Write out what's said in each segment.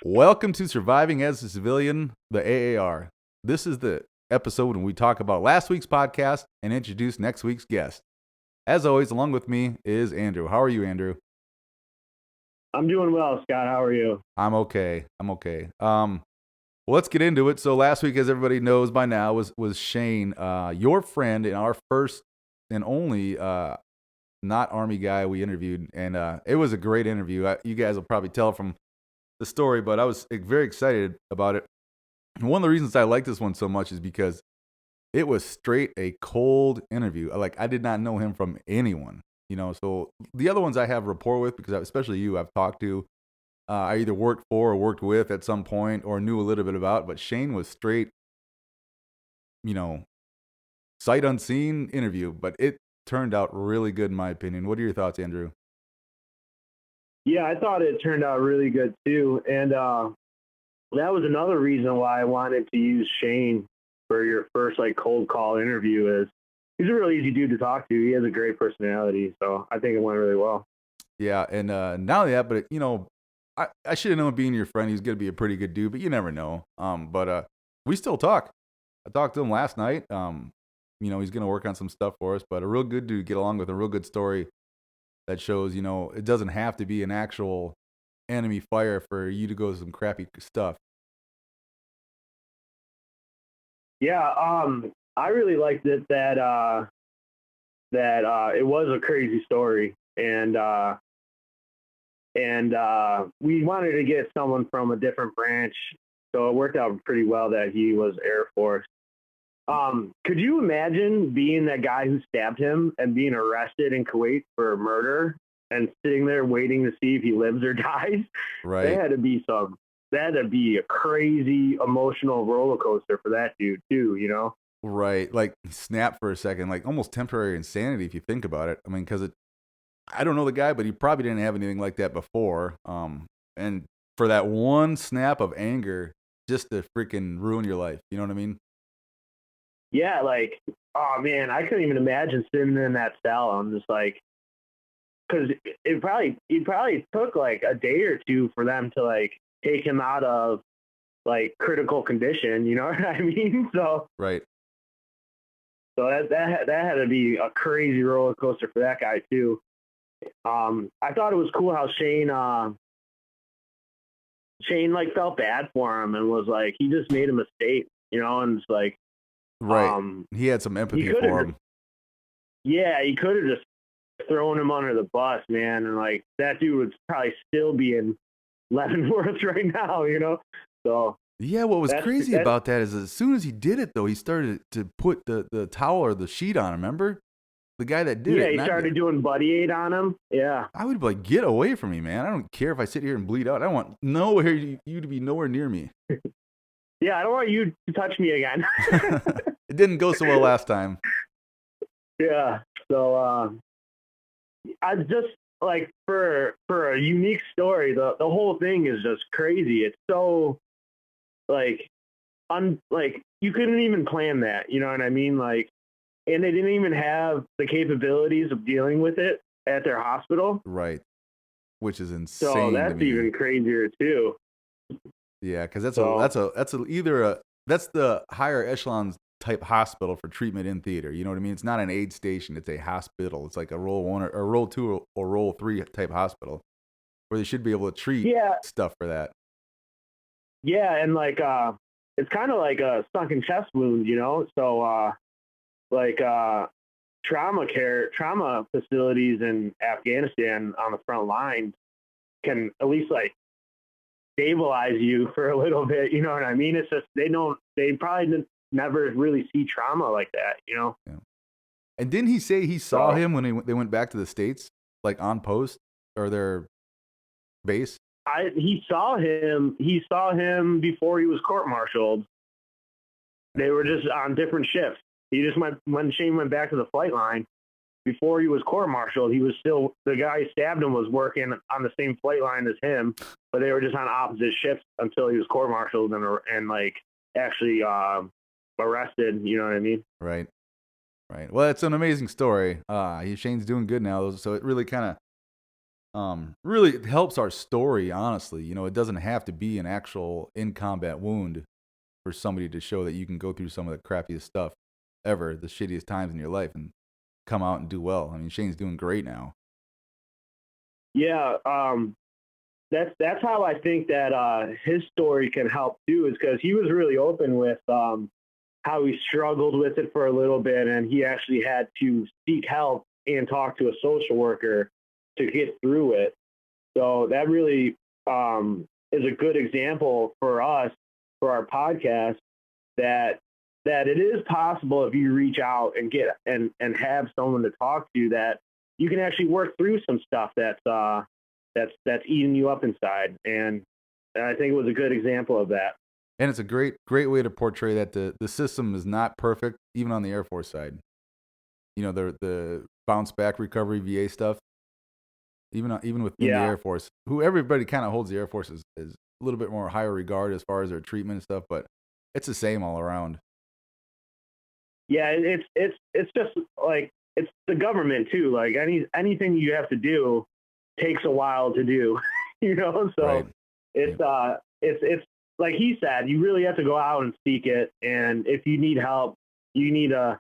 Welcome to Surviving as a Civilian, the AAR. This is the episode when we talk about last week's podcast and introduce next week's guest. As always, along with me is Andrew. How are you, Andrew? I'm doing well, Scott. How are you? I'm okay. Well, let's get into it. So last week, as everybody knows by now, was Shane, your friend and our first and only not Army guy we interviewed, and it was a great interview. You guys will probably tell from the story, but I was very excited about it. And one of the reasons I like this one so much is because it was straight a cold interview. Like, I did not know him from anyone, So the other ones I have rapport with, because especially you, I've talked to. I either worked for or worked with at some point or knew a little bit about. But Shane was straight, sight unseen interview. But it turned out really good in my opinion. What are your thoughts, Andrew? Yeah, I thought it turned out really good too. And that was another reason why I wanted to use Shane for your first cold call interview. Is he's a really easy dude to talk to. He has a great personality, so I think it went really well. Yeah, and not only that, but I should have known being your friend, he's gonna be a pretty good dude, but you never know. But we still talk. I talked to him last night. He's gonna work on some stuff for us, but a real good dude, get along with, a real good story that shows, it doesn't have to be an actual enemy fire for you to go to some crappy stuff. Yeah, I really liked it that it was a crazy story, and we wanted to get someone from a different branch, so it worked out pretty well that he was Air Force. Could you imagine being that guy who stabbed him and being arrested in Kuwait for murder and sitting there waiting to see if he lives or dies? Right. That had to be a crazy emotional roller coaster for that dude too. Right. Like, snap for a second, like almost temporary insanity if you think about it. I mean, because I don't know the guy, but he probably didn't have anything like that before. And for that one snap of anger, just to freaking ruin your life. You know what I mean? Yeah, oh man, I couldn't even imagine sitting in that cell. I'm just because it probably took a day or two for them to take him out of critical condition. You know what I mean? So right. So that had to be a crazy roller coaster for that guy too. I thought it was cool how Shane felt bad for him and was he just made a mistake, and it's right. He had some empathy for him. Yeah, he could have just thrown him under the bus, man, and that dude would probably still be in Leavenworth right now, So yeah, what was crazy about that is as soon as he did it, though, he started to put the towel or the sheet on him. Remember? The guy that did it. Yeah, he started doing buddy aid on him. Yeah. I would be like, get away from me, man. I don't care if I sit here and bleed out. I want you to be nowhere near me. Yeah, I don't want you to touch me again. It didn't go so well last time. Yeah. So I just for a unique story, the whole thing is just crazy. It's so you couldn't even plan that, you know what I mean? And they didn't even have the capabilities of dealing with it at their hospital. Right. Which is insane. So that's even crazier too. Yeah, because that's the higher echelon type hospital for treatment in theater. You know what I mean? It's not an aid station. It's a hospital. It's like a role 1 or role 2 or role 3 type hospital where they should be able to treat stuff for that. Yeah, and it's kind of like a sunken chest wound, So trauma facilities in Afghanistan on the front line can at least stabilize you for a little bit. You know what I mean? It's just they probably never really see trauma like that. Yeah. And didn't he say he saw him when they went back to the States, on post or their base? He saw him before he was court-martialed. They were just on different shifts. He just when Shane went back to the flight line, before he was court-martialed, he was still, the guy who stabbed him was working on the same flight line as him, but they were just on opposite shifts until he was court-martialed and actually arrested. You know what I mean? Right. Right. Well, it's an amazing story. Shane's doing good now, so it really kind of really it helps our story, honestly. You know, it doesn't have to be an actual in combat wound for somebody to show that you can go through some of the crappiest stuff ever, the shittiest times in your life, and come out and do well. I mean, Shane's doing great now. Yeah, that's how I think that his story can help too, is because he was really open with how he struggled with it for a little bit, and he actually had to seek help and talk to a social worker to get through it. So that really is a good example for us, for our podcast, that it is possible if you reach out and get and have someone to talk to, that you can actually work through some stuff that's eating you up inside. And I think it was a good example of that. And it's a great way to portray that the system is not perfect, even on the Air Force side. You know, the bounce back recovery VA stuff, even within the Air Force, who everybody kind of holds the Air Force is a little bit more higher regard as far as their treatment and stuff, but it's the same all around. Yeah, it's just like, it's the government too. Like anything you have to do takes a while to do, you know? So right. It's like he said, you really have to go out and seek it. And if you need help, you need to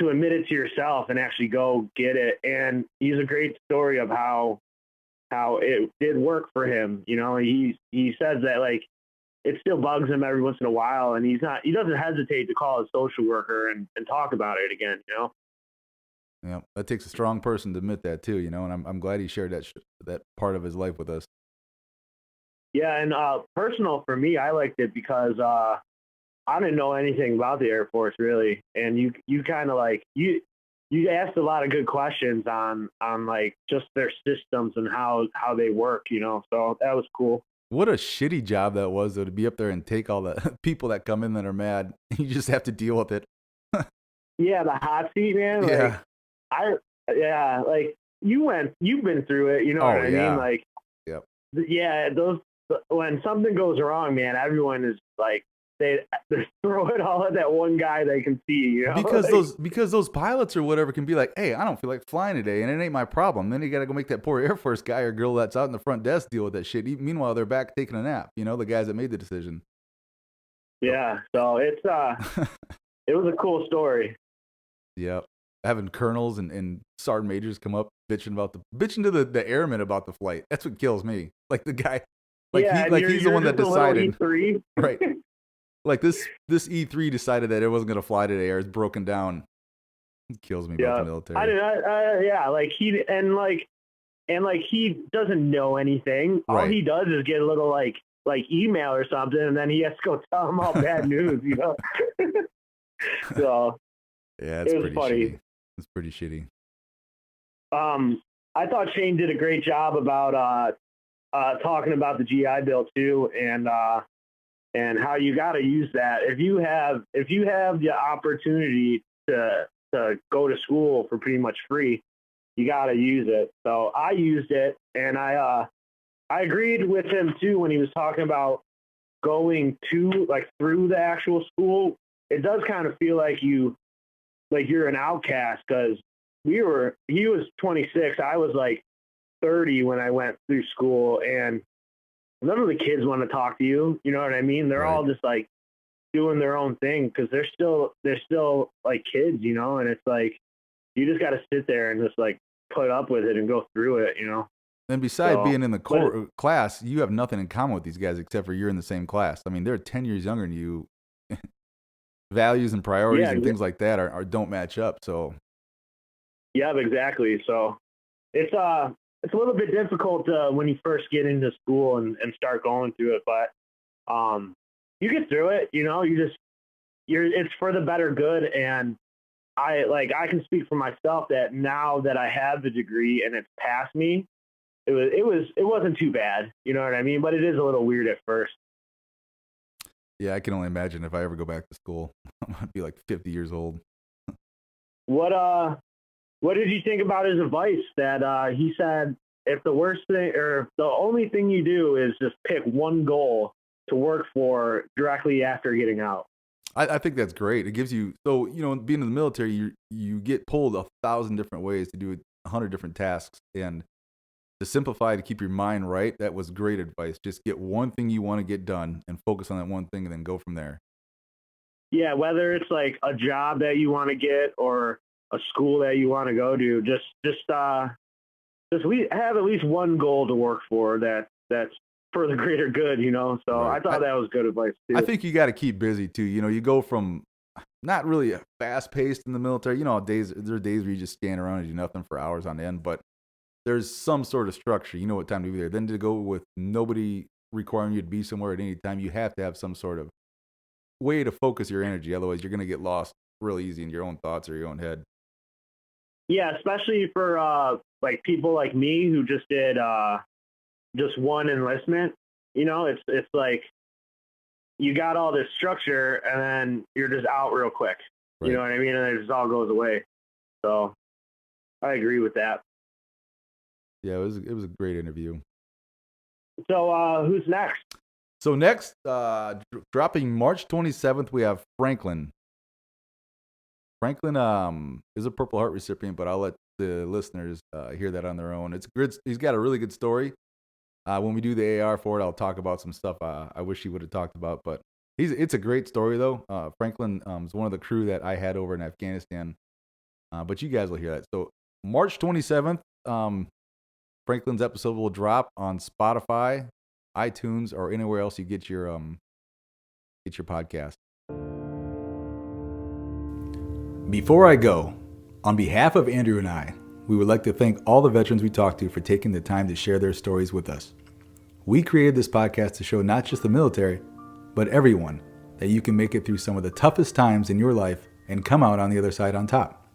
admit it to yourself and actually go get it. And he's a great story of how it did work for him. You know, he says that, like, it still bugs him every once in a while, and he doesn't hesitate to call a social worker and talk about it again, you know? Yeah, that takes a strong person to admit that too, you know, and I'm glad he shared that part of his life with us. Yeah, and personal for me, I liked it because I didn't know anything about the Air Force really, and you kind of like you asked a lot of good questions on like just their systems and how they work, you know. So that was cool. What a shitty job that was, though, to be up there and take all the people that come in that are mad. You just have to deal with it. Yeah, the hot seat, man. Yeah. Like you've been through it, you know what I mean? Like, yep. Yeah, when something goes wrong, man, everyone is like, they throw it all at that one guy they can see, you know? Because those pilots or whatever can be like, hey, I don't feel like flying today, and it ain't my problem. Then you got to go make that poor Air Force guy or girl that's out in the front desk deal with that shit. Meanwhile, they're back taking a nap. You know, the guys that made the decision. Yeah, so it's it was a cool story. Yep. Having colonels and sergeant majors come up bitching to the airmen about the flight. That's what kills me. Like the guy, he's the one that decided. E3. Right. Like this E3 decided that it wasn't going to fly today, or it's broken down. It kills me about the military. Like he doesn't know anything. Right. All he does is get a little like email or something, and then he has to go tell them all bad news, you know. So yeah, it's pretty funny. Shitty. It's pretty shitty. I thought Shane did a great job about talking about the GI Bill too, and how you got to use that if you have the opportunity to go to school for pretty much free. You got to use it. So I used it, and I agreed with him too when he was talking about going to through the actual school. It does kind of feel like you're an outcast, because he was 26. I was like 30 when I went through school, and none of the kids want to talk to you. You know what I mean? They're all just like doing their own thing, because they're still like kids, you know? And it's like, you just got to sit there and just like put up with it and go through it, you know? And besides being in the class, you have nothing in common with these guys except for you're in the same class. I mean, they're 10 years younger than you. Values and priorities and things like that are don't match up. So. Yeah, exactly. So it's a little bit difficult when you first get into school and start going through it, but you get through it. You know, it's for the better good. And I can speak for myself that now that I have the degree and it's past me, it wasn't too bad. You know what I mean? But it is a little weird at first. Yeah, I can only imagine if I ever go back to school, I'm gonna be like 50 years old. What did you think about his advice that he said, if the worst thing or the only thing you do is just pick one goal to work for directly after getting out? I think that's great. It gives you, so, you know, being in the military, you get pulled 1,000 different ways to do 100 different tasks. And to simplify, to keep your mind right, that was great advice. Just get one thing you want to get done and focus on that one thing and then go from there. Yeah, whether it's like a job that you want to get or a school that you want to go to, just have at least one goal to work for that's for the greater good, you know? So Right. I thought that was good advice too. I think you got to keep busy too. You know, you go from not really fast paced in the military. You know, there are days where you just stand around and do nothing for hours on end, but there's some sort of structure. You know what time to be there. Then to go with nobody requiring you to be somewhere at any time, you have to have some sort of way to focus your energy. Otherwise, you're going to get lost real easy in your own thoughts or your own head. Yeah, especially for like people like me who just did just one enlistment. You know, it's like you got all this structure and then you're just out real quick. Right. You know what I mean? And it just all goes away. So I agree with that. Yeah, it was a great interview. So who's next? So next, dropping March 27th, we have Franklyn. Franklyn is a Purple Heart recipient, but I'll let the listeners hear that on their own. It's good. He's got a really good story. When we do the AR for it, I'll talk about some stuff I wish he would have talked about. But it's a great story, though. Franklyn is one of the crew that I had over in Afghanistan. But you guys will hear that. So March 27th, Franklyn's episode will drop on Spotify, iTunes, or anywhere else you get your podcast. Before I go, on behalf of Andrew and I, we would like to thank all the veterans we talked to for taking the time to share their stories with us. We created this podcast to show not just the military, but everyone that you can make it through some of the toughest times in your life and come out on the other side on top.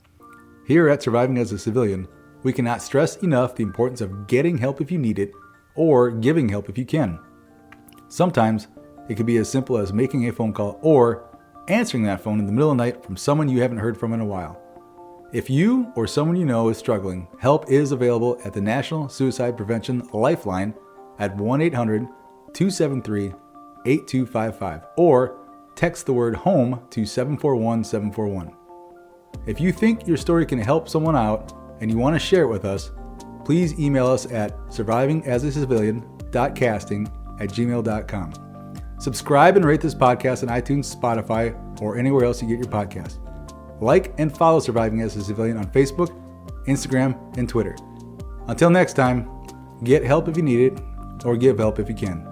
Here at Surviving as a Civilian, we cannot stress enough the importance of getting help if you need it or giving help if you can. Sometimes it could be as simple as making a phone call or answering that phone in the middle of the night from someone you haven't heard from in a while. If you or someone you know is struggling, help is available at the National Suicide Prevention Lifeline at 1-800-273-8255 or text the word HOME to 741-741. If you think your story can help someone out and you want to share it with us, please email us at survivingasacivilian.casting@gmail.com. Subscribe and rate this podcast on iTunes, Spotify, or anywhere else you get your podcast. Like and follow Surviving as a Civilian on Facebook, Instagram, and Twitter. Until next time, get help if you need it, or give help if you can.